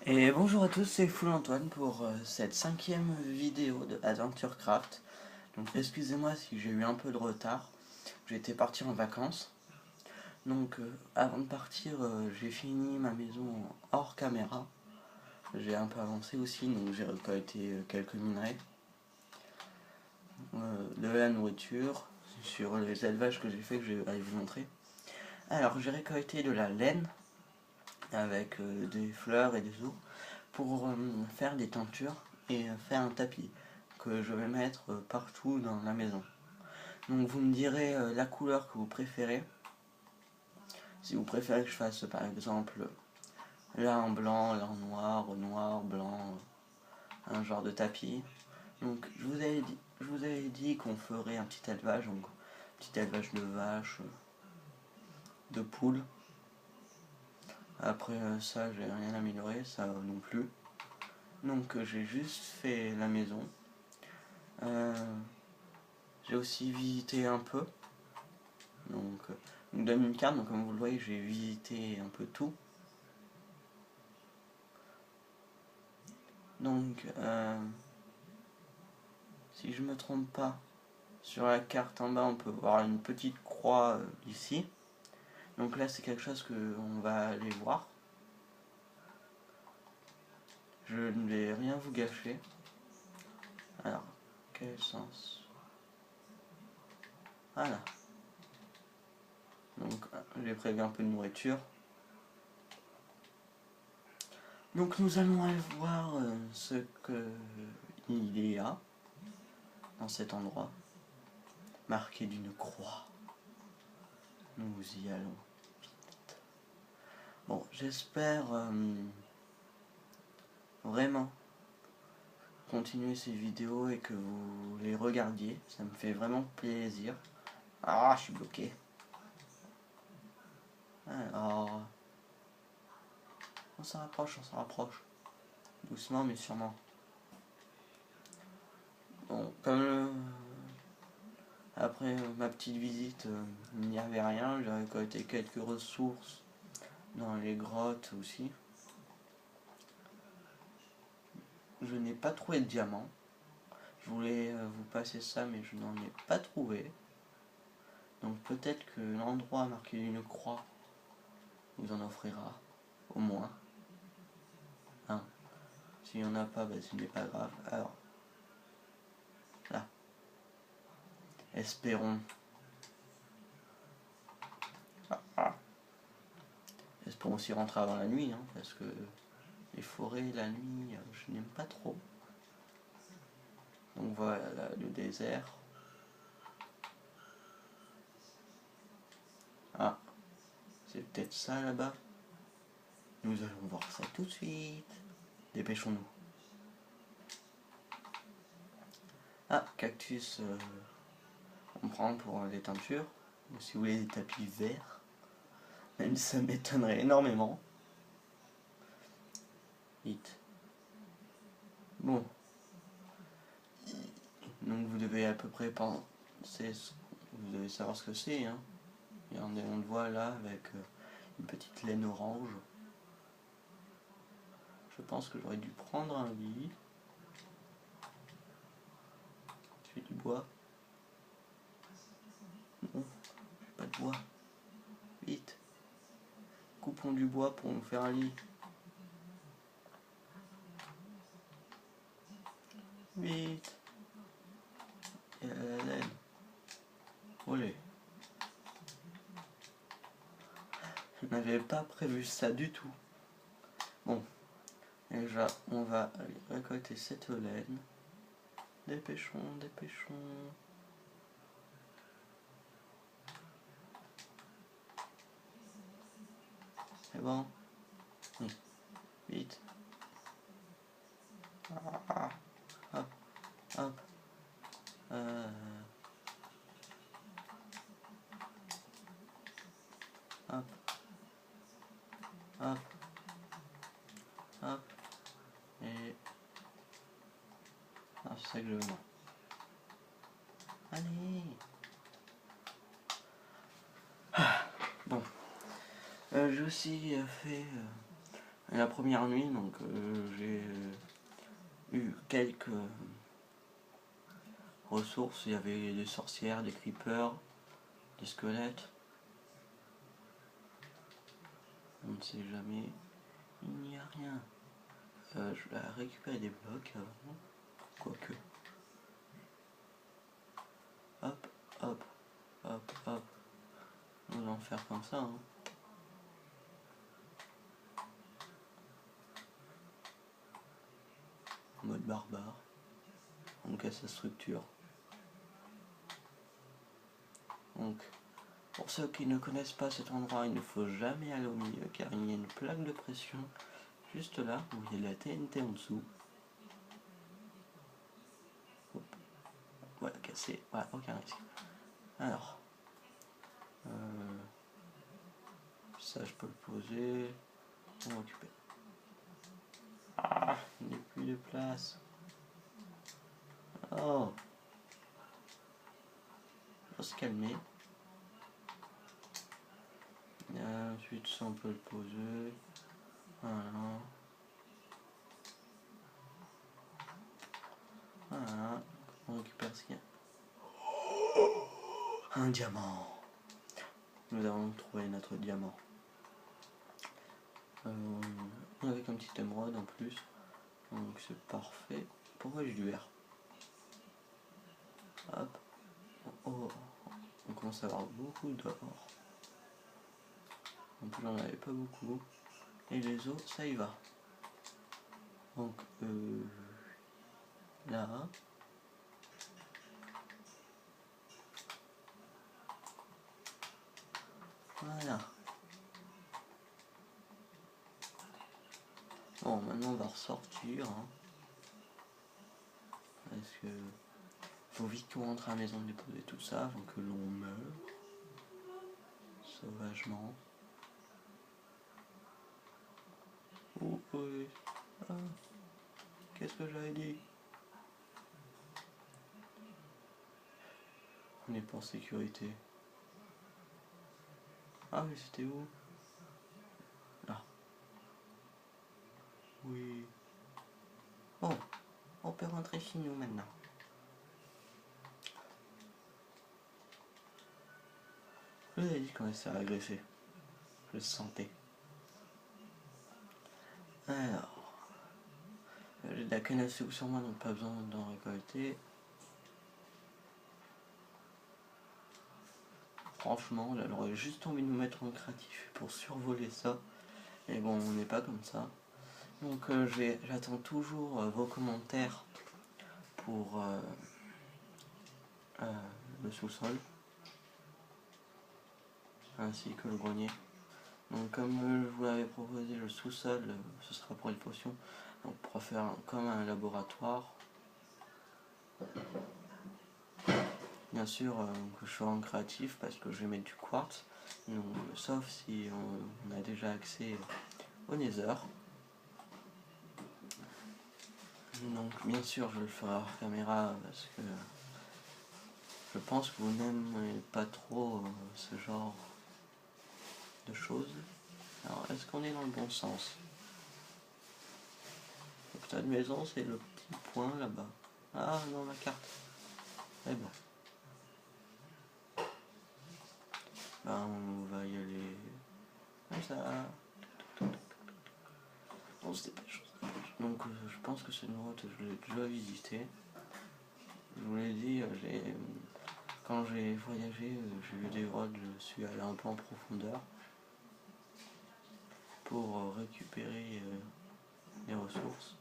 Et bonjour à tous, c'est Full Antoine pour cette 5e vidéo de Adventure Craft. Donc excusez-moi si j'ai eu un peu de retard, j'étais parti en vacances. Donc avant de partir, j'ai fini ma maison hors caméra. J'ai un peu avancé aussi, donc j'ai récolté quelques minerais, de la nourriture, sur les élevages que j'ai fait que je vais vous montrer. Alors j'ai récolté de la laine avec des fleurs et des os pour faire des teintures et faire un tapis que je vais mettre partout dans la maison. Donc vous me direz la couleur que vous préférez. Si vous préférez que je fasse par exemple là en blanc, là en noir, noir, blanc, un genre de tapis. Donc je vous avais dit qu'on ferait un petit élevage, donc un petit élevage de vaches, de poules. Après ça j'ai rien amélioré, ça non plus. Donc j'ai juste fait la maison. Euh, j'ai aussi visité un peu. Donc il me donne une carte, donc comme vous le voyez j'ai visité un peu tout. Donc si je me trompe pas, sur la carte en bas on peut voir une petite croix ici. Donc là c'est quelque chose que on va aller voir. Je ne vais rien vous gâcher. Alors, quel sens? Voilà. Donc j'ai prévu un peu de nourriture. Donc nous allons aller voir ce qu'il y a dans cet endroit, marqué d'une croix. Nous y allons. Bon, j'espère vraiment continuer ces vidéos et que vous les regardiez. Ça me fait vraiment plaisir. Ah, je suis bloqué. Alors, on s'en rapproche, on s'en rapproche. Doucement mais sûrement. Bon, comme après ma petite visite, il n'y avait rien. J'ai récolté quelques ressources dans les grottes aussi. Je n'ai pas trouvé de diamant. Je voulais vous passer ça, mais je n'en ai pas trouvé. Donc peut-être que l'endroit marqué d'une croix vous en offrira, au moins. Hein. S'il n'y en a pas, bah, ce n'est pas grave. Alors, là. Espérons. Espérons aussi rentrer avant la nuit, hein, parce que les forêts, la nuit, je n'aime pas trop. Donc voilà le désert. Ah, c'est peut-être ça là-bas. Nous allons voir ça tout de suite. Dépêchons-nous. Ah, cactus, on prend pour des teintures. Ou si vous voulez des tapis verts. Même si ça m'étonnerait énormément. Vite. Bon. Donc vous devez à peu près penser, vous devez savoir ce que c'est. Hein. Regardez, on le voit là avec une petite laine orange. Je pense que j'aurais dû prendre un lit. J'ai du bois. Non, j'ai pas de bois. Vite. Coupons du bois pour nous faire un lit. Vite. Et la laine. Olé. Je n'avais pas prévu ça du tout. Bon. Déjà, on va aller récolter cette laine. Dépêchons, dépêchons. C'est bon? Oui. Vite. Ah, hop, hop. Hop. Hop. Hop. Et... ah, c'est ça que je veux. Allez. Bon. J'ai aussi fait la première nuit, donc j'ai eu quelques ressources. Il y avait des sorcières, des creepers, des squelettes. On ne sait jamais. Il n'y a rien. Je vais récupérer des blocs avant. Quoique. Hop, hop, hop, hop. On va en faire comme ça. Hein. En mode barbare. On casse sa structure. Donc, pour ceux qui ne connaissent pas cet endroit, il ne faut jamais aller au milieu car il y a une plaque de pression juste là où il y a la TNT en dessous. Hop. Voilà, cassé. Voilà, aucun risque. Alors, ça je peux le poser. On va occuper. Ah, il n'y a plus de place. Oh, faut se calmer. Ensuite, ça on peut le poser. Voilà. Voilà. On récupère ce qu'il y a. Un diamant. Nous avons trouvé notre diamant. Avec un petit émeraude en plus. Donc c'est parfait. Pourquoi j'ai du vert? Hop. Oh. On commence à avoir beaucoup d'or. En plus j'en avais pas beaucoup. Et les os, ça y va. Donc là. Voilà. Bon, maintenant on va ressortir. Hein, parce que faut vite qu'on rentre à la maison déposer tout ça avant que l'on meure. Sauvagement. Oh, oui. Ah, qu'est-ce que j'avais dit? On est pour sécurité. Ah mais c'était où? Là. Oui. Bon, on peut rentrer chez nous maintenant. Je vous ai dit qu'on s'est agressé. Je le sentais. Alors. J'ai de la canne à sucre sur moi, donc pas besoin d'en récolter. Franchement, là, j'aurais juste envie de nous mettre en créatif pour survoler ça. Mais bon, on n'est pas comme ça. Donc j'attends toujours vos commentaires pour le sous-sol. Ainsi que le grenier. Donc comme je vous l'avais proposé, le sous-sol, ce sera pour les potions. Donc pour faire comme un laboratoire. Bien sûr que je serai en créatif parce que je vais mettre du quartz. Donc, sauf si on a déjà accès au nether. Donc bien sûr je le ferai hors caméra parce que je pense que vous n'aimez pas trop ce genre de choses. Alors est-ce qu'on est dans le bon sens? Donc cette maison c'est le petit point là-bas. Ah non, ma carte. Eh bon. Ben on va y aller comme ça. On se dépêche. Donc je pense que cette grotte je l'ai déjà visitée. Je vous l'ai dit, quand j'ai voyagé, j'ai vu des grottes, je suis allé un peu en profondeur pour récupérer les ressources.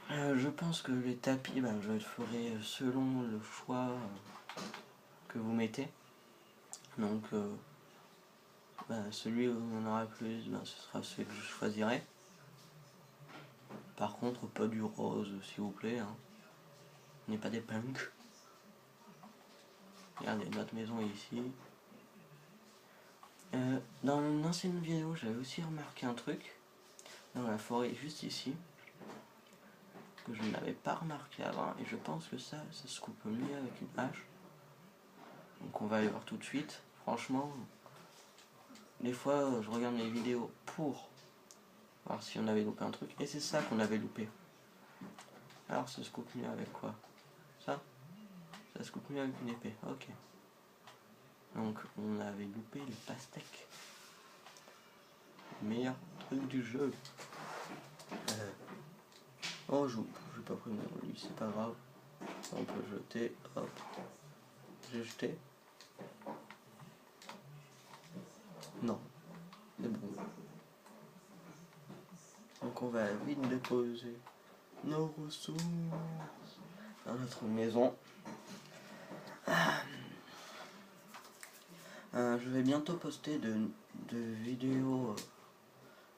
Je pense que les tapis, je le ferai selon le choix que vous mettez. Donc celui où on en aura plus, ce sera celui que je choisirai. Par contre, pas du rose, s'il vous plaît. Hein. On n'est pas des punks. Regardez, notre maison est ici. Dans une ancienne vidéo, j'avais aussi remarqué un truc. Dans la forêt, juste ici. Que je n'avais pas remarqué avant. Et je pense que ça se coupe mieux avec une hache. Donc on va aller voir tout de suite. Franchement, des fois je regarde mes vidéos pour voir si on avait loupé un truc, et c'est ça qu'on avait loupé. Alors ça se coupe mieux avec quoi? Ça se coupe mieux avec une épée, ok. Donc on avait loupé les pastèques. Meilleur truc du jeu. Oh, j'ai pas pris mon lui, c'est pas grave. On peut jeter, hop. J'ai jeté. Non, c'est bon. Donc on va vite déposer nos ressources dans notre maison. Je vais bientôt poster de vidéos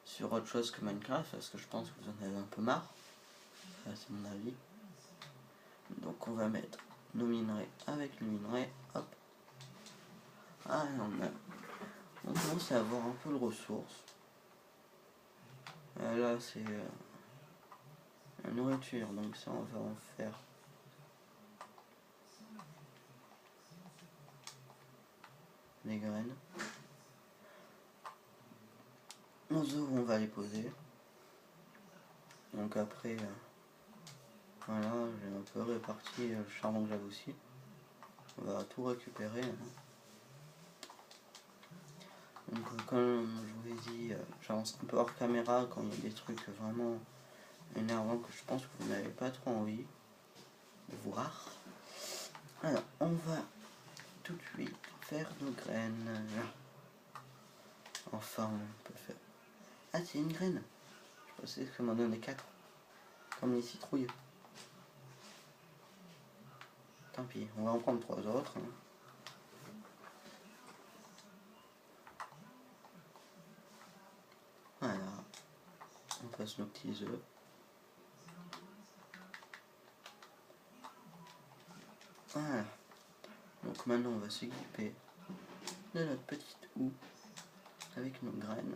sur autre chose que Minecraft, parce que je pense que vous en avez un peu marre. C'est mon avis. Donc on va mettre nos minerais avec le minerai, hop. Ah, on commence à avoir un peu de ressources. Là c'est la nourriture, donc ça on va en faire des graines. Nos œufs on va les poser. Donc après voilà, j'ai un peu réparti le charbon que j'avais aussi. On va tout récupérer. Donc comme je vous ai dit, j'avance un peu hors caméra quand il y a des trucs vraiment énervants que je pense que vous n'avez pas trop envie de voir. Alors on va tout de suite faire nos graines. Enfin on peut faire... Ah c'est une graine. Je pensais que m'en donner 4. Comme les citrouilles. Tant pis, on va en prendre 3 autres. Voilà. On passe nos petits œufs. Voilà. Donc maintenant on va s'équiper de notre petite houe avec nos graines.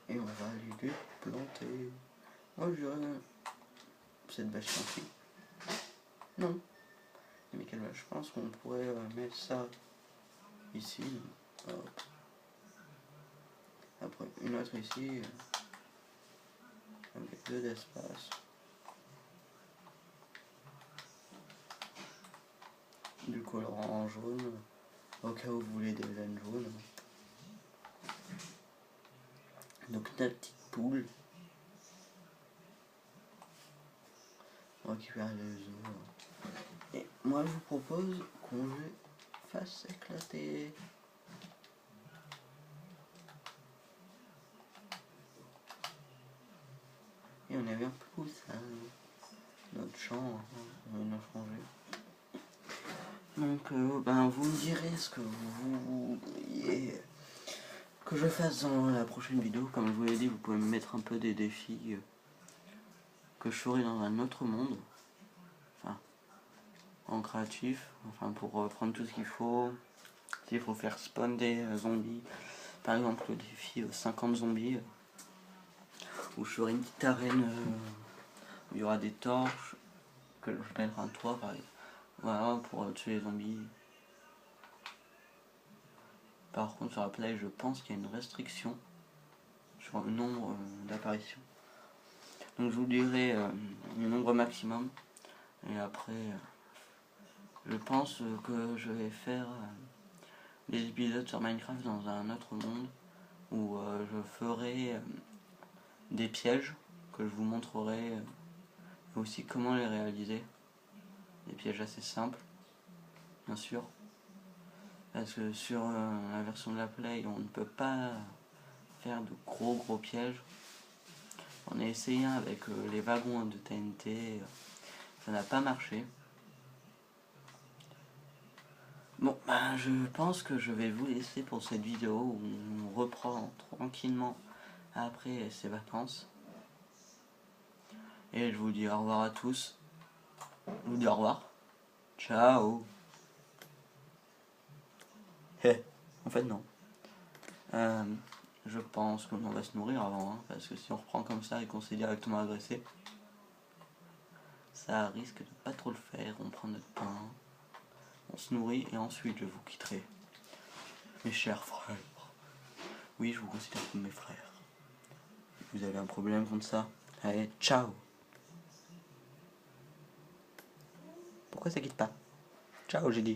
Et on va aller les planter. Moi je dirais cette vache ici. Non. Mais quelle vache? Je pense qu'on pourrait mettre ça ici. Hop. Après une autre ici. Avec 2 d'espace. Du colorant jaune. Au cas où vous voulez des laines jaunes. Donc notre petite poule. On récupère les œufs. Et moi je vous propose qu'on les fasse éclater. Et on est bien plus ça. Notre champ, on a changé. Donc vous me direz ce que vous vouliez que je fasse dans la prochaine vidéo. Comme je vous l'ai dit, vous pouvez me mettre un peu des défis que je ferai dans un autre monde. Enfin, en créatif. Enfin, pour prendre tout ce qu'il faut. S'il faut faire spawn des zombies. Par exemple, le défi 50 zombies. Où je ferai une petite arène où il y aura des torches. Que je mettrai un toit, par exemple. Voilà, pour tuer les zombies. Par contre, sur la play, je pense qu'il y a une restriction sur le nombre d'apparitions. Donc je vous dirai le nombre maximum. Et après, je pense que je vais faire des épisodes sur Minecraft dans un autre monde. Où je ferai des pièges que je vous montrerai. Aussi comment les réaliser. Des pièges assez simples, bien sûr. Parce que sur la version de la Play, on ne peut pas faire de gros pièges. On a essayé avec les wagons de TNT, ça n'a pas marché. Bon, je pense que je vais vous laisser pour cette vidéo où on reprend tranquillement après ces vacances. Et je vous dis au revoir à tous. Je vous dis au revoir. Ciao. En fait non. Je pense qu'on va se nourrir avant, parce que si on reprend comme ça et qu'on s'est directement agressé, ça risque de pas trop le faire. On prend notre pain, on se nourrit et ensuite je vous quitterai. mes chers frères. Oui, je vous considère comme mes frères. Vous avez un problème contre ça? Allez, ciao. Pourquoi ça quitte pas? Ciao, j'ai dit.